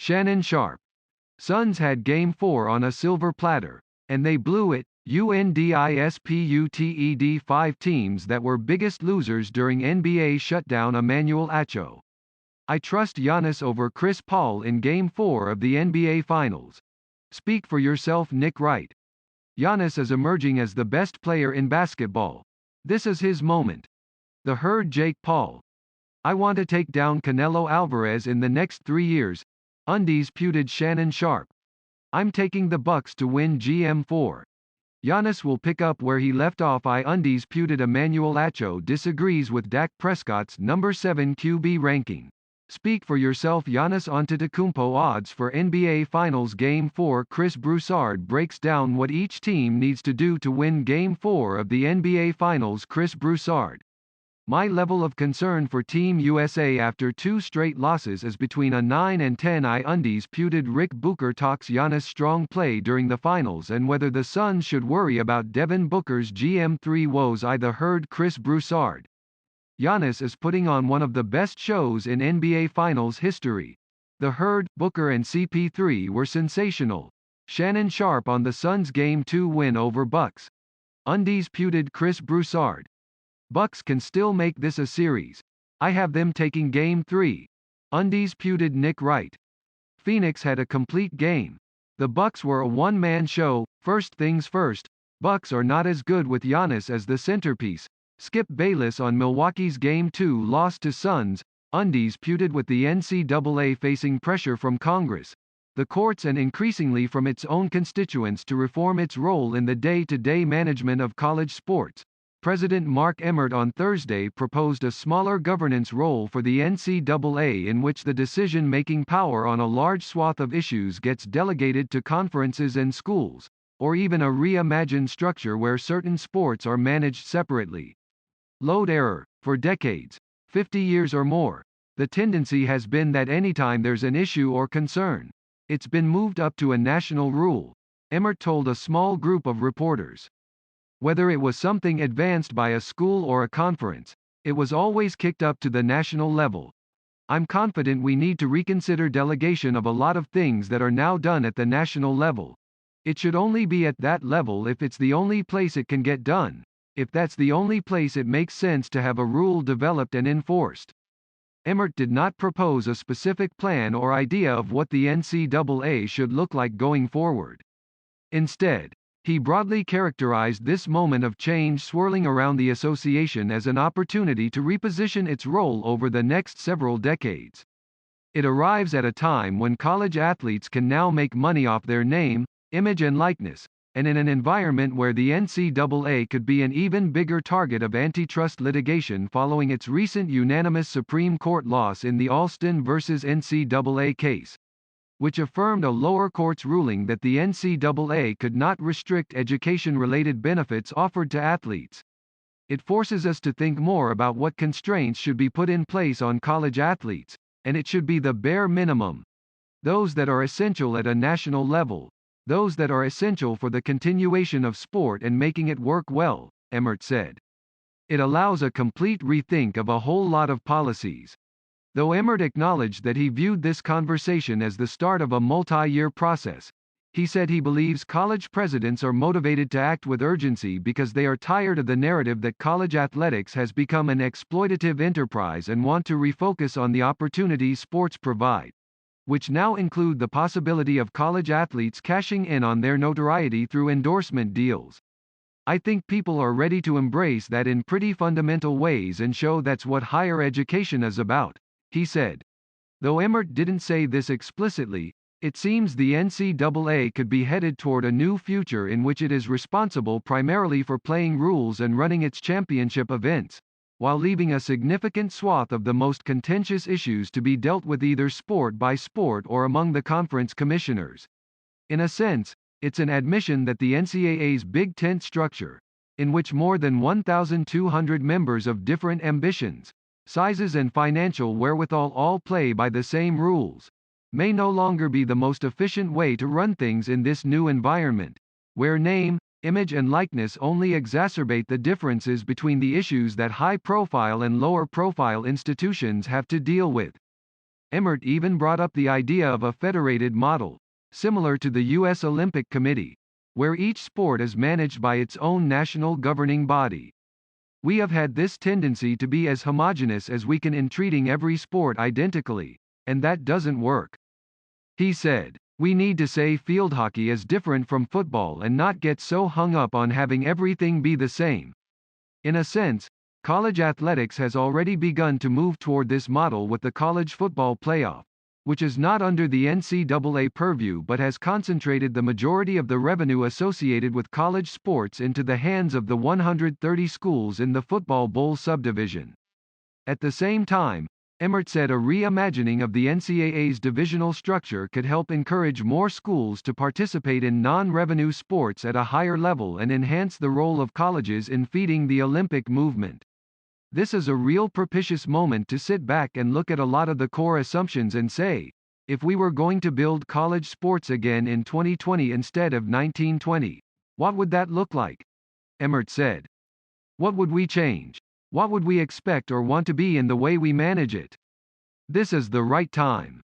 Shannon Sharpe. Suns had Game 4 on a silver platter, and they blew it. UNDISPUTED 5 teams that were biggest losers during NBA ShutdownEmmanuel Acho. I trust Giannis over Chris Paul in Game 4 of the NBA Finals. Speak for yourself, Wright. Giannis is emerging as the best player in basketball. This is his moment. The Herd Jake Paul. I want to take down Canelo Alvarez in the next 3 years. Undisputed Shannon Sharpe. I'm taking the Bucks to win GM4. Giannis will pick up where he left off. Undisputed Emmanuel Acho disagrees with Dak Prescott's number 7 QB ranking. Speak for yourself. Giannis Antetokounmpo odds for NBA Finals Game 4. Chris Broussard breaks down what each team needs to do to win Game 4 of the NBA Finals. Chris Broussard. My level of concern for Team USA after 2 straight losses is between a 9 and 10. Undisputed Rick Booker talks Giannis' strong play during the finals and whether the Suns should worry about Devin Booker's GM3 woes. The Herd Chris Broussard. Giannis is putting on one of the best shows in NBA Finals history. The Herd, Booker and CP3 were sensational. Shannon Sharpe on the Suns' Game 2 win over Bucks. Undisputed Chris Broussard. Bucks can still make this a series. I have them taking Game 3. Undisputed Nick Wright. Phoenix had a complete game. The Bucks were a one-man show. First things first, Bucks are not as good with Giannis as the centerpiece. Skip Bayless on Milwaukee's Game 2 loss to Suns. Undisputed with the NCAA facing pressure from Congress, the courts and increasingly from its own constituents to reform its role in the day-to-day management of college sports. President Mark Emmert on Thursday proposed a smaller governance role for the NCAA in which the decision-making power on a large swath of issues gets delegated to conferences and schools, or even a reimagined structure where certain sports are managed separately. Load error. For decades, 50 years or more, the tendency has been that anytime there's an issue or concern, it's been moved up to a national rule, Emmert told a small group of reporters. Whether it was something advanced by a school or a conference, it was always kicked up to the national level. I'm confident we need to reconsider delegation of a lot of things that are now done at the national level. It should only be at that level if it's the only place it can get done. If that's the only place it makes sense to have a rule developed and enforced. Emmert did not propose a specific plan or idea of what the NCAA should look like going forward. Instead, he broadly characterized this moment of change swirling around the association as an opportunity to reposition its role over the next several decades. It arrives at a time when college athletes can now make money off their name, image and likeness, and in an environment where the NCAA could be an even bigger target of antitrust litigation following its recent unanimous Supreme Court loss in the Alston versus NCAA case, which affirmed a lower court's ruling that the NCAA could not restrict education-related benefits offered to athletes. It forces us to think more about what constraints should be put in place on college athletes, and it should be the bare minimum. Those that are essential at a national level. Those that are essential for the continuation of sport and making it work well, Emmert said. It allows a complete rethink of a whole lot of policies. Though Emmert acknowledged that he viewed this conversation as the start of a multi-year process, he said he believes college presidents are motivated to act with urgency because they are tired of the narrative that college athletics has become an exploitative enterprise and want to refocus on the opportunities sports provide, which now include the possibility of college athletes cashing in on their notoriety through endorsement deals. I think people are ready to embrace that in pretty fundamental ways and show that's what higher education is about, he said. Though Emmert didn't say this explicitly, it seems the NCAA could be headed toward a new future in which it is responsible primarily for playing rules and running its championship events, while leaving a significant swath of the most contentious issues to be dealt with either sport by sport or among the conference commissioners. In a sense, it's an admission that the NCAA's Big Tent structure, in which more than 1,200 members of different ambitions, sizes and financial wherewithal all play by the same rules, may no longer be the most efficient way to run things in this new environment, where name, image and likeness only exacerbate the differences between the issues that high-profile and lower-profile institutions have to deal with. Emmert even brought up the idea of a federated model, similar to the U.S. Olympic Committee, where each sport is managed by its own national governing body. We have had this tendency to be as homogeneous as we can in treating every sport identically, and that doesn't work. He said, "We need to say field hockey is different from football and not get so hung up on having everything be the same." In a sense, college athletics has already begun to move toward this model with the college football playoff, which is not under the NCAA purview but has concentrated the majority of the revenue associated with college sports into the hands of the 130 schools in the Football Bowl subdivision. At the same time, Emmert said a reimagining of the NCAA's divisional structure could help encourage more schools to participate in non-revenue sports at a higher level and enhance the role of colleges in feeding the Olympic movement. This is a real propitious moment to sit back and look at a lot of the core assumptions and say, if we were going to build college sports again in 2020 instead of 1920, what would that look like? Emmert said. What would we change? What would we expect or want to be in the way we manage it? This is the right time.